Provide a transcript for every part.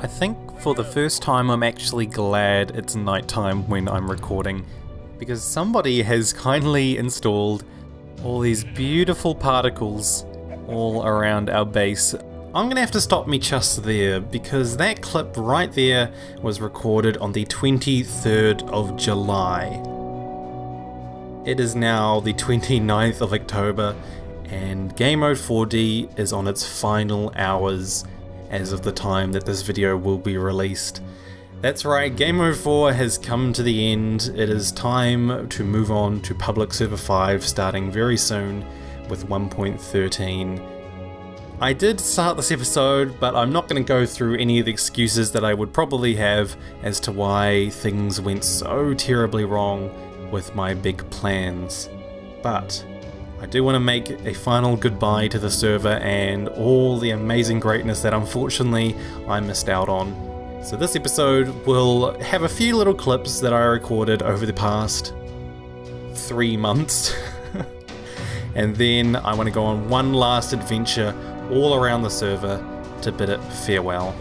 I think for the first time I'm actually glad it's nighttime when I'm recording, because somebody has kindly installed all these beautiful particles all around our base. I'm gonna have to stop me just there, because that clip right there was recorded on the 23rd of July. It is now the 29th of October, and Gamemode 4D is on its final hours as of the time that this video will be released. That's right, Gamemode 4 has come to the end. It is time to move on to Public Server 5 starting very soon with 1.13. I did start this episode, but I'm not going to go through any of the excuses that I would probably have as to why things went so terribly wrong with my big plans. But I do want to make a final goodbye to the server and all the amazing greatness that unfortunately I missed out on. So this episode will have a few little clips that I recorded over the past 3 months. And then I want to go on one last adventure all around the server to bid it farewell.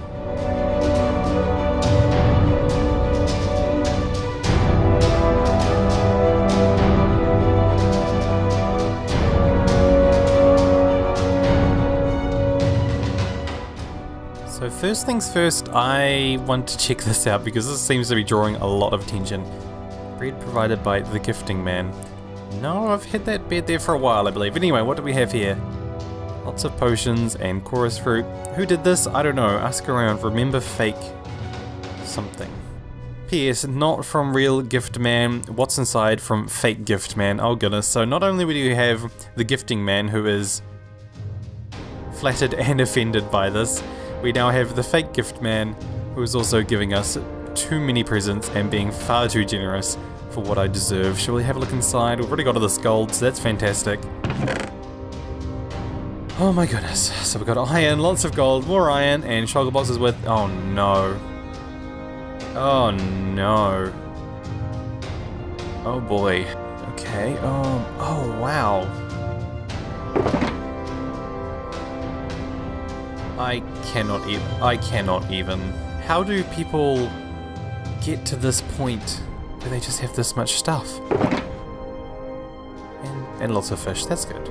So first things first, I want to check this out because this seems to be drawing a lot of attention. Bread provided by the Gifting Man. No, I've had that bed there for a while, I believe. Anyway, what do we have here? Lots of potions and chorus fruit. Who did this? I don't know. Ask around. Remember fake something. P.S. Not from real Gift Man. What's inside from fake Gift Man? Oh goodness. So not only do you have the Gifting Man who is flattered and offended by this, we now have the fake Gift Man who is also giving us too many presents and being far too generous for what I deserve. Shall we have a look inside? We've already got all this gold, so that's fantastic. Oh my goodness. So we've got iron, lots of gold, more iron, and shulker boxes with... Oh no. Oh no. Oh boy. Okay, oh wow. I cannot even. How do people get to this point? Do they just have this much stuff? And lots of fish, that's good.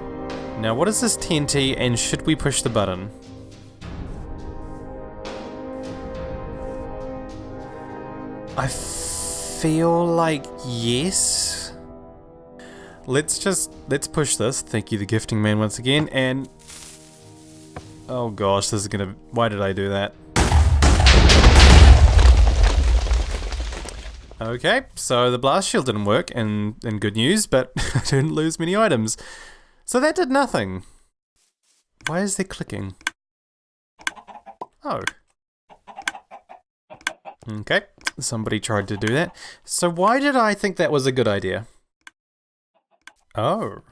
Now what is this TNT and should we push the button? I feel like yes. Let's push this. Thank you, the Gifting Man, once again, and oh gosh, this is gonna... Why did I do that? Okay, so the blast shield didn't work, and good news, but I didn't lose many items. So that did nothing. Why is there clicking? Oh. Okay, somebody tried to do that. So why did I think that was a good idea? Oh.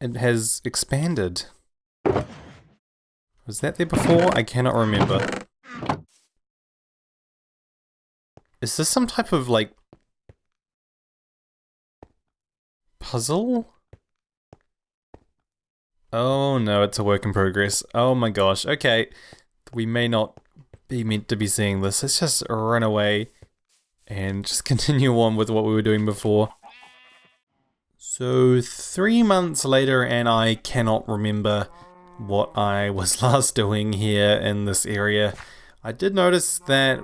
It has expanded. Was that there before? I cannot remember. Is this some type of, like, puzzle? Oh no, it's a work in progress. Oh my gosh, okay. We may not be meant to be seeing this. Let's just run away and just continue on with what we were doing before. So 3 months later, and I cannot remember what I was last doing here in this area. I did notice that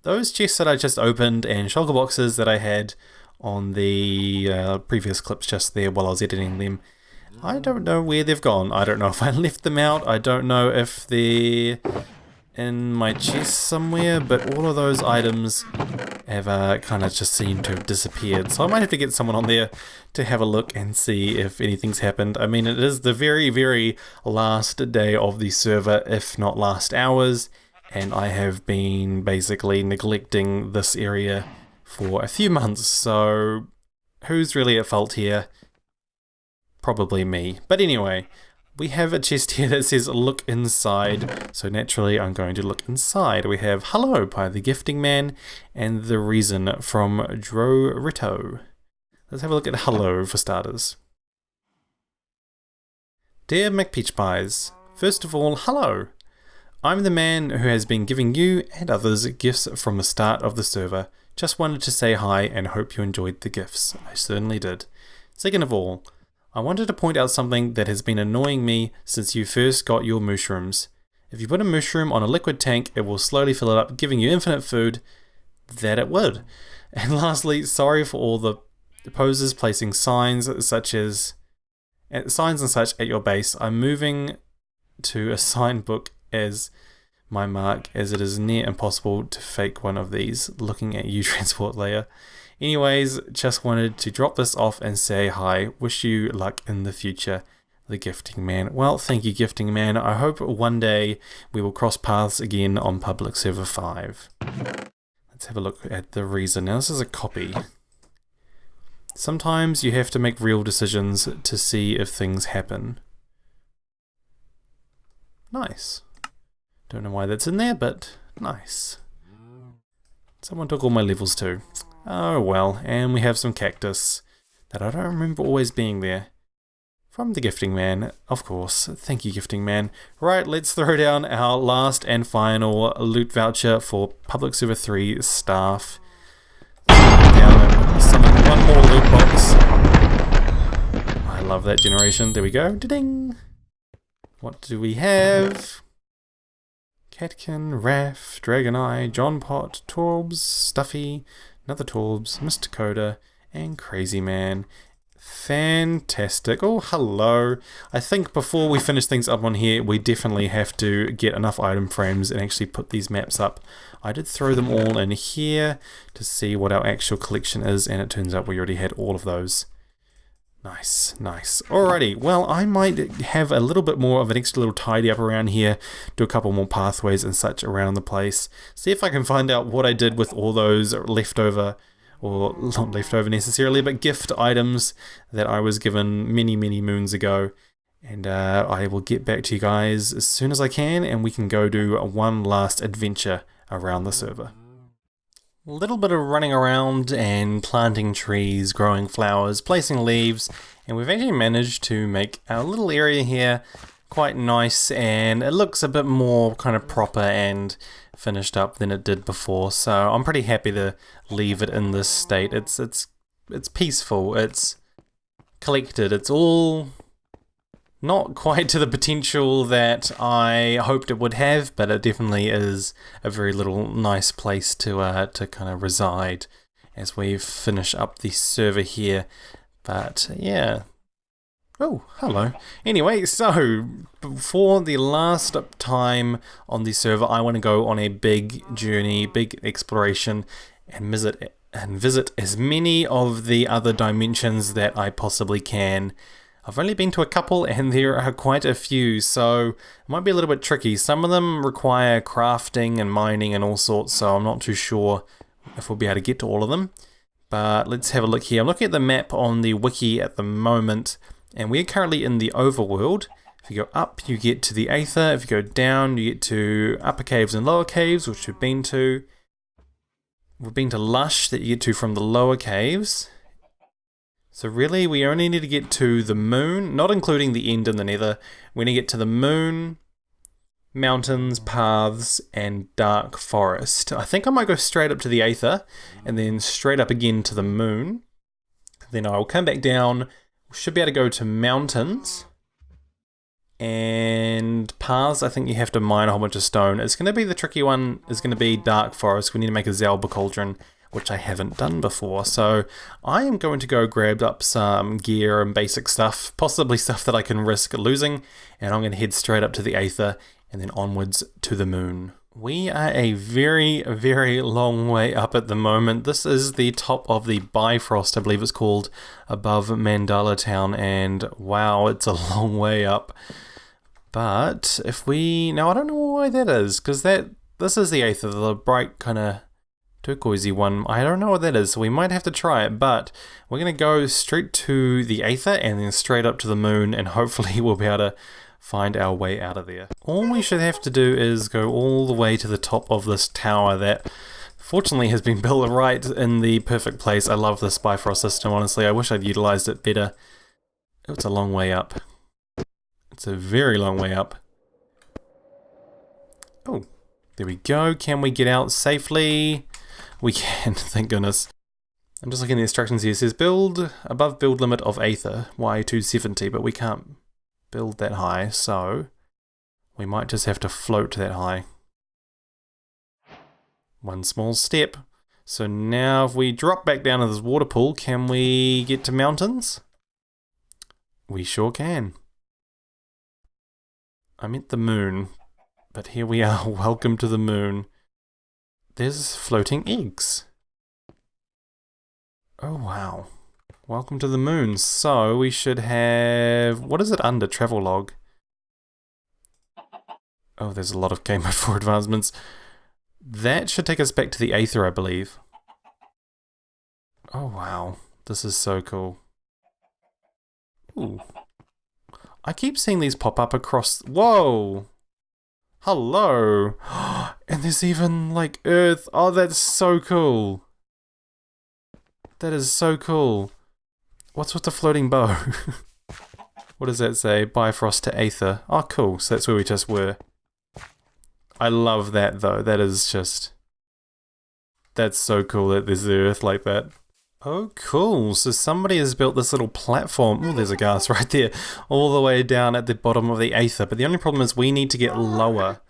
those chests that I just opened and shulker boxes that I had on the previous clips just there while I was editing them, I don't know where they've gone. I don't know if I left them out. I don't know if they're in my chest somewhere, but all of those items have kind of just seemed to have disappeared. So I might have to get someone on there to have a look and see if anything's happened. I mean, it is the very, very last day of the server, if not last hours, and I have been basically neglecting this area for a few months, so who's really at fault here? Probably me. But anyway, we have a chest here that says look inside, so naturally I'm going to look inside. We have hello by the Gifting Man and the reason from Drorito. Let's have a look at hello for starters. Dear mcpeachpies, first of all, hello. I'm the man who has been giving you and others gifts from the start of the server. Just wanted to say hi and hope you enjoyed the gifts. I certainly did. Second of all, I wanted to point out something that has been annoying me since you first got your mushrooms. If you put a mushroom on a liquid tank, it will slowly fill it up, giving you infinite food. That it would. And lastly, sorry for all the posers placing signs and such at your base. I'm moving to a sign book as my mark, as it is near impossible to fake one of these looking at you, transport layer. Anyways, just wanted to drop this off and say hi. Wish you luck in the future. The Gifting Man. Well, thank you, Gifting Man. I hope one day we will cross paths again on Public Server 5. Let's have a look at the reason. Now, this is a copy. Sometimes you have to make real decisions to see if things happen. Nice. Don't know why that's in there, but nice. Someone took all my levels too. Oh well, and we have some cactus that I don't remember always being there. From the Gifting Man, of course. Thank you, Gifting Man. Right, let's throw down our last and final loot voucher for Public Server 3 staff. Down and summon one more loot box. I love that generation. There we go. Da-ding! What do we have? Catkin, Raph, Dragoneye, John Pot, Torbs, Stuffy, another Torbs, Mr. Coda, and Crazy Man. Fantastic. Oh, hello. I think before we finish things up on here, we definitely have to get enough item frames and actually put these maps up. I did throw them all in here to see what our actual collection is, and it turns out we already had all of those. Nice, nice. Alrighty, well, I might have a little bit more of an extra little tidy up around here, do a couple more pathways and such around the place, see if I can find out what I did with all those leftover, or not leftover necessarily, but gift items that I was given many moons ago. And I will get back to you guys as soon as I can, and we can go do one last adventure around the server. A little bit of running around and planting trees, growing flowers, placing leaves, and we've actually managed to make our little area here quite nice, and it looks a bit more kind of proper and finished up than it did before. So I'm pretty happy to leave it in this state. It's peaceful, it's collected, it's all not quite to the potential that I hoped it would have, but it definitely is a very little nice place to kind of reside as we finish up the server here. But yeah. Oh, hello. Anyway, so for the last time on the server, I want to go on a big journey, big exploration, and visit as many of the other dimensions that I possibly can. I've only been to a couple and there are quite a few, so it might be a little bit tricky. Some of them require crafting and mining and all sorts, so I'm not too sure if we'll be able to get to all of them. But let's have a look here. I'm looking at the map on the wiki at the moment, and we're currently in the overworld. If you go up, you get to the Aether. If you go down, you get to upper caves and lower caves, which we've been to. We've been to Lush, that you get to from the lower caves. So really, we only need to get to the moon, not including the end and the nether. We're going to get to the moon, mountains, paths, and dark forest. I think I might go straight up to the Aether, and then straight up again to the moon. Then I'll come back down. We should be able to go to mountains. And paths, I think you have to mine a whole bunch of stone. It's going to be the tricky one, is going to be dark forest. We need to make a Zalba cauldron, which I haven't done before. So I am going to go grab up some gear and basic stuff, possibly stuff that I can risk losing, and I'm going to head straight up to the Aether and then onwards to the moon. We are a very long way up at the moment. This is the top of the Bifrost, I believe it's called, above Mandala Town, and wow, it's a long way up. But if we... Now I don't know why that is, because this is the Aether, the bright kind of turquoisey one. I don't know what that is, so we might have to try it, but we're going to go straight to the Aether and then straight up to the moon, and hopefully we'll be able to find our way out of there. All we should have to do is go all the way to the top of this tower that fortunately has been built right in the perfect place. I love this Bifrost system, honestly. I wish I'd utilized it better. It's a long way up. It's a very long way up. Oh, there we go. Can we get out safely? We can, thank goodness. I'm just looking at the instructions here. It says build above build limit of Aether, Y270, but we can't build that high, so we might just have to float that high. One small step. So now if we drop back down to this water pool, can we get to mountains? We sure can. I meant the moon, but here we are. Welcome to the moon. There's floating eggs. Oh wow. Welcome to the moon. So we should have... what is it under? Travelogue. Oh, there's a lot of Game Mode 4 advancements. That should take us back to the Aether, I believe. Oh wow. This is so cool. Ooh. I keep seeing these pop up across... whoa! Hello! And there's even, like, Earth. Oh, that's so cool. That is so cool. What's with the floating bow? What does that say? Bifrost to Aether. Oh, cool. So that's where we just were. I love that, though. That is just... that's so cool that there's the Earth like that. Oh, cool. So somebody has built this little platform. Oh, there's a gas right there. All the way down at the bottom of the Aether. But the only problem is we need to get lower.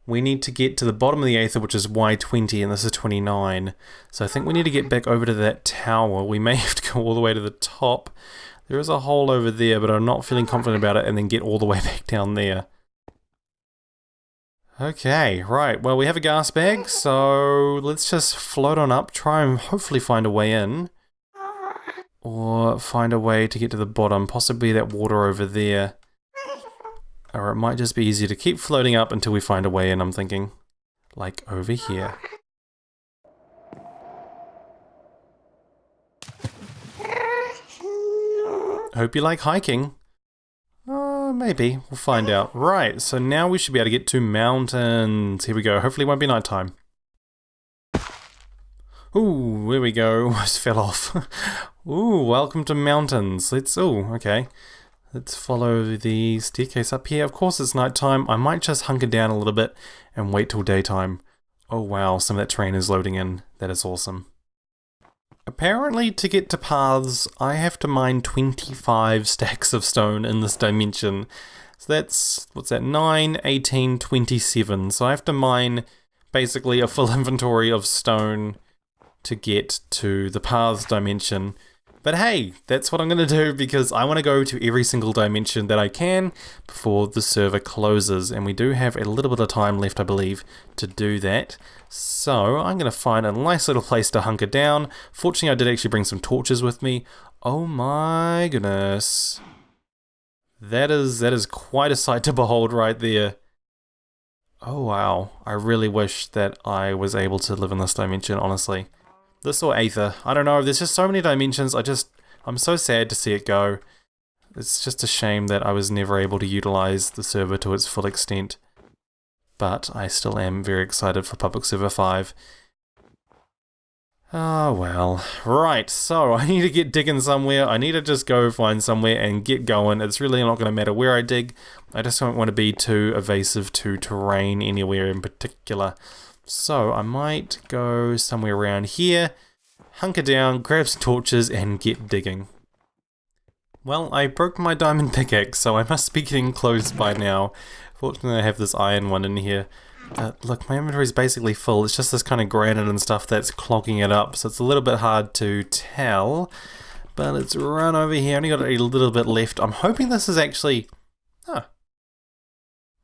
We need to get to the bottom of the Aether, which is Y20, and this is 29. So I think we need to get back over to that tower. We may have to go all the way to the top. There is a hole over there, but I'm not feeling confident about it, and then get all the way back down there. Okay, right. Well, we have a gas bag, so let's just float on up, try and hopefully find a way in. Or find a way to get to the bottom, possibly that water over there. Or it might just be easier to keep floating up until we find a way in, I'm thinking. Like over here. Hope you like hiking. Maybe. We'll find out. Right, so now we should be able to get to mountains. Here we go. Hopefully it won't be nighttime. Ooh, there we go. Almost fell off. Ooh, welcome to mountains. Okay. Let's follow the staircase up here. Of course it's nighttime. I might just hunker down a little bit and wait till daytime. Oh wow, some of that terrain is loading in. That is awesome. Apparently to get to paths, I have to mine 25 stacks of stone in this dimension. So that's, what's that, 9, 18, 27. So I have to mine basically a full inventory of stone to get to the paths dimension. But hey, that's what I'm going to do because I want to go to every single dimension that I can before the server closes. And we do have a little bit of time left, I believe, to do that. So I'm going to find a nice little place to hunker down. Fortunately, I did actually bring some torches with me. Oh my goodness. That is quite a sight to behold right there. Oh wow. I really wish that I was able to live in this dimension, honestly. This or Aether. I don't know, there's just so many dimensions, I'm so sad to see it go. It's just a shame that I was never able to utilize the server to its full extent. But I still am very excited for Public Server 5. Ah, well. Right, so I need to get digging somewhere. I need to just go find somewhere and get going. It's really not going to matter where I dig. I just don't want to be too evasive to terrain anywhere in particular. So I might go somewhere around here, hunker down, grab some torches, and get digging. Well, I broke my diamond pickaxe, so I must be getting close by now. Fortunately, I have this iron one in here. Look, my inventory is basically full. It's just this kind of granite and stuff that's clogging it up, so it's a little bit hard to tell. But let's run over here. I only got a little bit left. I'm hoping this is actually...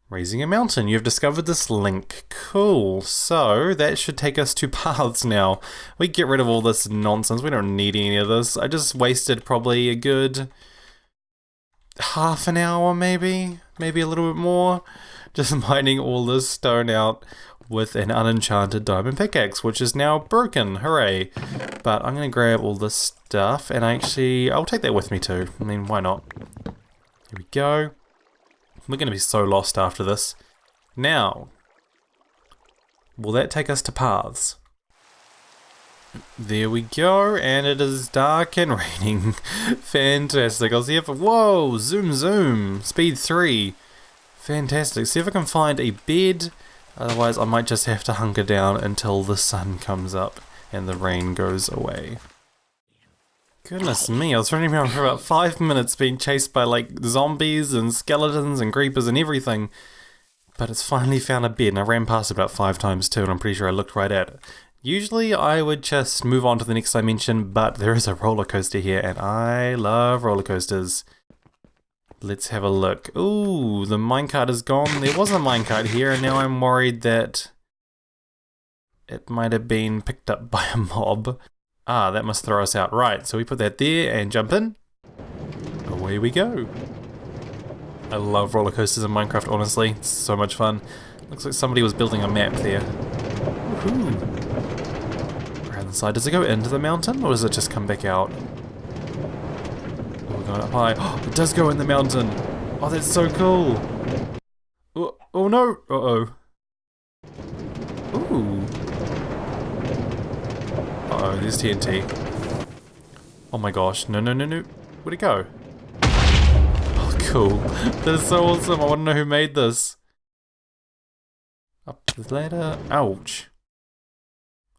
Raising a mountain. You've discovered this link. Cool. So, that should take us to paths now. We get rid of all this nonsense. We don't need any of this. I just wasted probably a good... half an hour, maybe? Maybe a little bit more? Just mining all this stone out with an unenchanted diamond pickaxe, which is now broken. Hooray. But I'm going to grab all this stuff, and I'll take that with me too. I mean, why not? Here we go. We're going to be so lost after this. Now, will that take us to paths? There we go, and it is dark and raining. Fantastic. I'll see if... whoa! Zoom zoom! Speed 3. Fantastic. See if I can find a bed Otherwise, I might just have to hunker down until the sun comes up and the rain goes away. Goodness me, I was running around for about 5 minutes being chased by like zombies and skeletons and creepers and everything. But it's finally found a bed, and I ran past it about 5 times too, and I'm pretty sure I looked right at it. Usually I would just move on to the next dimension, but there is a roller coaster here, and I love roller coasters. Let's have a look. Ooh, the minecart is gone. There was a minecart here, and now I'm worried that it might have been picked up by a mob. Ah, that must throw us out. Right, so we put that there and jump in. Away we go. I love roller coasters in Minecraft, honestly. It's so much fun. Looks like somebody was building a map there. Woohoo! Around the side, does it go into the mountain, or does it just come back out? Oh, we're going up high. Oh, it does go in the mountain! Oh, that's so cool! Oh no! Uh-oh. Ooh. Uh-oh, there's TNT. Oh my gosh, no. Where'd it go? Oh, cool. That is so awesome, I want to know who made this. Up the ladder. Ouch.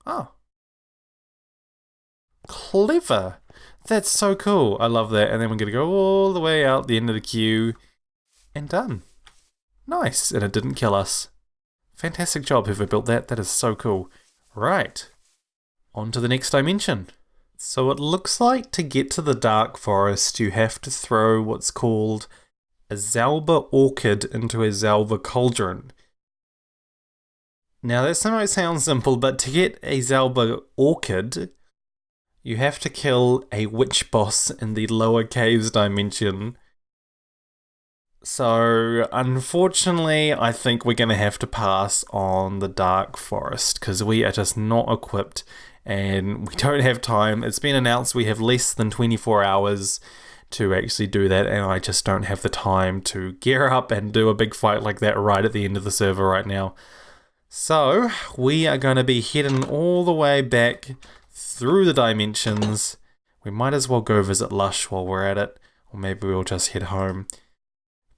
Oh. Clever. That's so cool. I love that. And then we're going to go all the way out the end of the queue. And done. Nice. And it didn't kill us. Fantastic job whoever built that. That is so cool. Right. On to the next dimension. So it looks like to get to the Dark Forest you have to throw what's called a Zalba orchid into a Zalba cauldron. Now that might sound simple, but to get a Zalba orchid you have to kill a witch boss in the lower caves dimension. So unfortunately I think we're going to have to pass on the Dark Forest because we are just not equipped and we don't have time. It's been announced we have less than 24 hours to actually do that, and I just don't have the time to gear up and do a big fight like that right at the end of the server right now. So we are going to be heading all the way back through the dimensions. We might as well go visit Lush while we're at it, or maybe we'll just head home.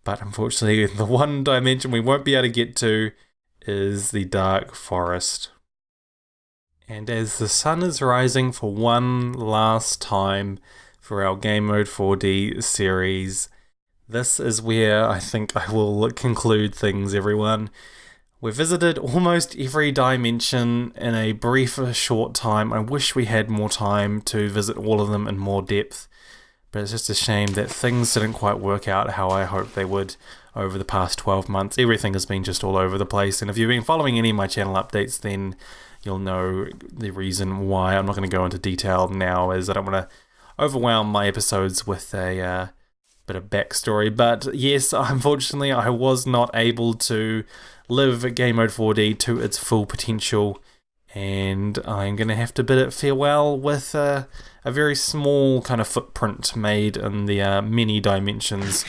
But unfortunately the one dimension we won't be able to get to is the Dark Forest. And as the sun is rising for one last time for our Gamemode 4D series, this is where I think I will conclude things, everyone. We've visited almost every dimension in a brief, short time. I wish we had more time to visit all of them in more depth, but it's just a shame that things didn't quite work out how I hoped they would over the past 12 months. Everything has been just all over the place, and if you've been following any of my channel updates, then you'll know the reason why. I'm not going to go into detail now, as I don't want to overwhelm my episodes with a bit of backstory. But yes, unfortunately, I was not able to live Gamemode 4D to its full potential, and I'm going to have to bid it farewell with a very small kind of footprint made in the many dimensions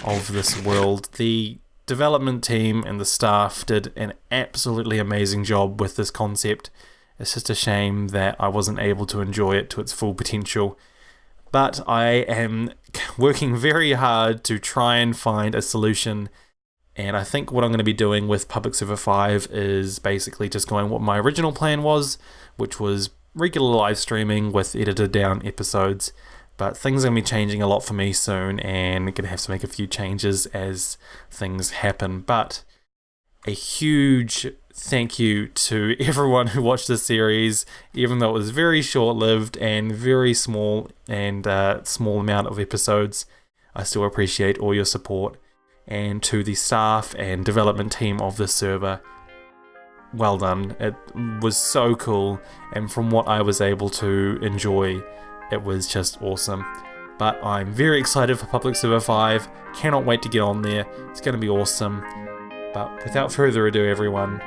of this world. The development team and the staff did an absolutely amazing job with this concept. It's just a shame that I wasn't able to enjoy it to its full potential. But I am working very hard to try and find a solution, and I think what I'm going to be doing with Public Server 5 is basically just going what my original plan was, which was regular live streaming with edited down episodes. But things are going to be changing a lot for me soon, and I'm going to have to make a few changes as things happen. But a huge thank you to everyone who watched this series, even though it was very short-lived and very small and small amount of episodes. I still appreciate all your support. And to the staff and development team of this server, well done. It was so cool, and from what I was able to enjoy, it was just awesome. But I'm very excited for Public Server 5, cannot wait to get on there, it's going to be awesome. But without further ado, everyone,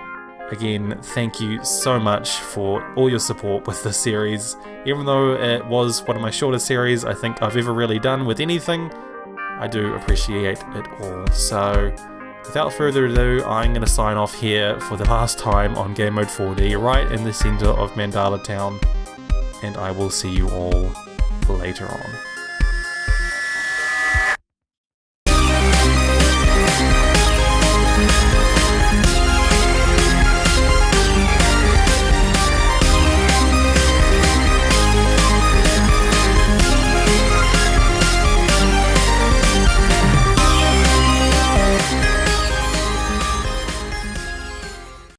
again, thank you so much for all your support with this series. Even though it was one of my shortest series I think I've ever really done with anything, I do appreciate it all. So without further ado, I'm going to sign off here for the last time on Gamemode 4D right in the centre of Mandala Town, and I will see you all later on.